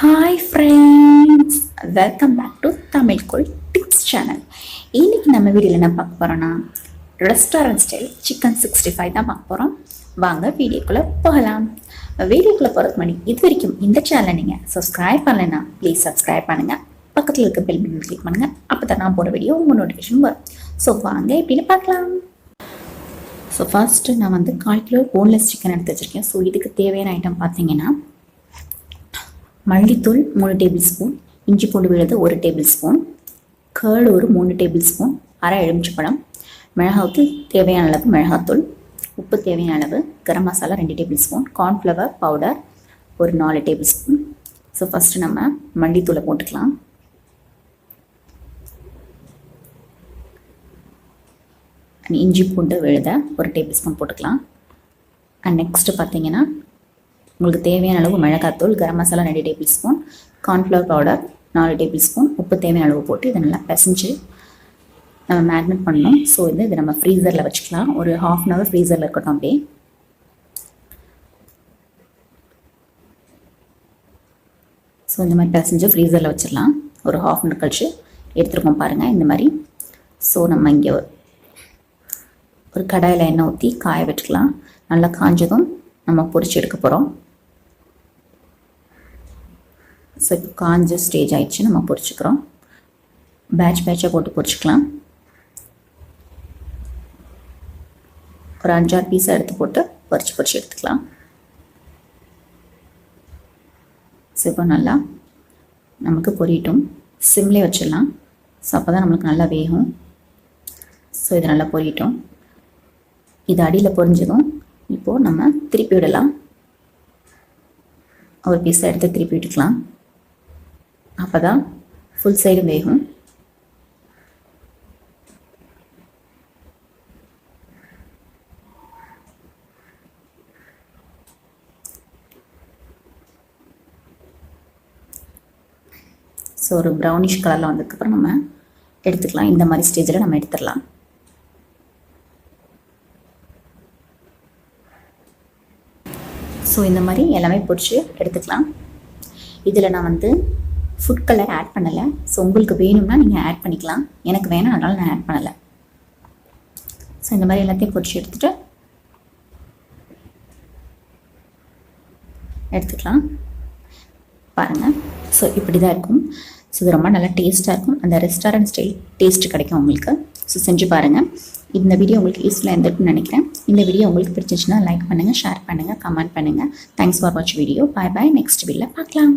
Hi friends, welcome back to Tamilkol tips channel. இன்னைக்கு நம்ம வீடியோவில் என்ன பார்க்க போகிறோன்னா ரெஸ்டாரண்ட் ஸ்டைல் சிக்கன் 65 தான் பார்க்க போகிறோம். வாங்க வீடியோக்குள்ளே போகலாம். வீடியோக்குள்ளே போகிறதுக்கு முன்னாடி இது வரைக்கும் இந்த சேனலை நீங்கள் சப்ஸ்கிரைப் பண்ணலைன்னா ப்ளீஸ் சப்ஸ்கிரைப் பண்ணுங்கள். பக்கத்தில் இருக்க பெல் பட்டன் கிளிக் பண்ணுங்கள். அப்போ தான் நான் போகிற வீடியோ உங்கள் நோட்டிஃபிகேஷன் வரும். ஸோ வாங்க எப்படின்னு பார்க்கலாம். ஸோ ஃபர்ஸ்ட்டு நான் 1/4 கிலோ போன்லெஸ் சிக்கன் எடுத்து வச்சுருக்கேன். ஸோ இதுக்கு தேவையான ஐட்டம் பார்த்தீங்கன்னா மல்லித்தூள் 3 டேபிள் ஸ்பூன், இஞ்சி பூண்டு விழுது 1 டேபிள் ஸ்பூன், கேர்டு ஒரு 3 டேபிள் ஸ்பூன், அரை எலுமிச்சப்பழம், மிளகாத்தூள் தேவையான அளவு மிளகாத்தூள், உப்பு தேவையான அளவு, garam masala 2 tablespoon, cornflour powder ஒரு 4 டேபிள் ஸ்பூன். ஸோ ஃபஸ்ட்டு நம்ம மல்லித்தூளை போட்டுக்கலாம். இஞ்சி பூண்டு விழுத 1 டேபிள் ஸ்பூன் போட்டுக்கலாம். அண்ட் நெக்ஸ்ட்டு பார்த்தீங்கன்னா உங்களுக்கு தேவையான அளவு மிளகாத்தூள், garam masala 2 tablespoon, cornflour powder 4 tablespoon, உப்பு தேவையான அளவு போட்டு இதை நல்லா பிசைஞ்சு நம்ம மேக்னேட் பண்ணணும். ஸோ இதை நம்ம ஃப்ரீசரில் வச்சுக்கலாம். ஒரு 1/2 அன் ஹவர் ஃப்ரீசரில் இருக்கட்டும். அப்படியே ஸோ இந்த மாதிரி பிசைஞ்சு ஃப்ரீசரில் வச்சிடலாம். ஒரு 1/2 அன் ஹவர் கழிச்சு எடுத்துருக்கோம் பாருங்கள் இந்த மாதிரி. ஸோ நம்ம இங்கே ஒரு கடாயில் எண்ணெய் ஊற்றி காய வச்சுக்கலாம். நல்லா காஞ்சதும் நம்ம பொரிச்சு எடுக்க போகிறோம். ஸோ இப்போ காஞ்ச ஸ்டேஜ் ஆயிடுச்சு, நம்ம பொரிச்சுக்கிறோம். பேட்சாக போட்டு பொரிச்சுக்கலாம். ஒரு 5-6 பீஸாக எடுத்து போட்டு பொரிச்சு எடுத்துக்கலாம். ஸோ இப்போ நல்லா நமக்கு பொரியட்டும். சிம்லேயே வச்சிடலாம். ஸோ அப்போ தான் நம்மளுக்கு நல்லா வேகும். ஸோ இது நல்லா பொரியட்டும். இது அடியில் பொரிஞ்சதும் இப்போது நம்ம திருப்பி விடலாம். ஒரு பீஸை எடுத்து திருப்பி விட்டுக்கலாம். அப்போ தான் ஃபுல் சைடு வேகும். ஸோ ஒரு ப்ரௌனிஷ் கலரில் வந்ததுக்கப்புறம் நம்ம எடுத்துக்கலாம். இந்த மாதிரி ஸ்டேஜில் நம்ம எடுத்துடலாம். ஸோ இந்த மாதிரி எல்லாமே பொரிச்சு எடுத்துக்கலாம். இதில் நான் ஃபுட் கலர் ஆட் பண்ணலை. ஸோ உங்களுக்கு வேணும்னா நீங்கள் ஆட் பண்ணிக்கலாம். எனக்கு வேணாம், அதனால் நான் ஆட் பண்ணலை. ஸோ இந்த மாதிரி எல்லாத்தையும் பொரிச்சு எடுத்துக்கலாம் பாருங்கள். ஸோ இப்படி தான் இருக்கும். ஸோ இது ரொம்ப நல்லா டேஸ்ட்டாக இருக்கும். அந்த ரெஸ்டாரண்ட் ஸ்டைல் டேஸ்ட்டு கிடைக்கும் உங்களுக்கு. ஸோ செஞ்சு பாருங்கள். இந்த வீடியோ உங்களுக்கு யூஸ்ஃபுல்லாக இருந்திருக்குன்னு நினைக்கிறேன். இந்த வீடியோ உங்களுக்கு பிடிச்சிச்சுன்னா லைக் பண்ணுங்கள், ஷேர் பண்ணுங்கள், கமெண்ட் பண்ணுங்கள். Thanks for watch video. Bye bye. Next வீடியோவில் பார்க்கலாம்.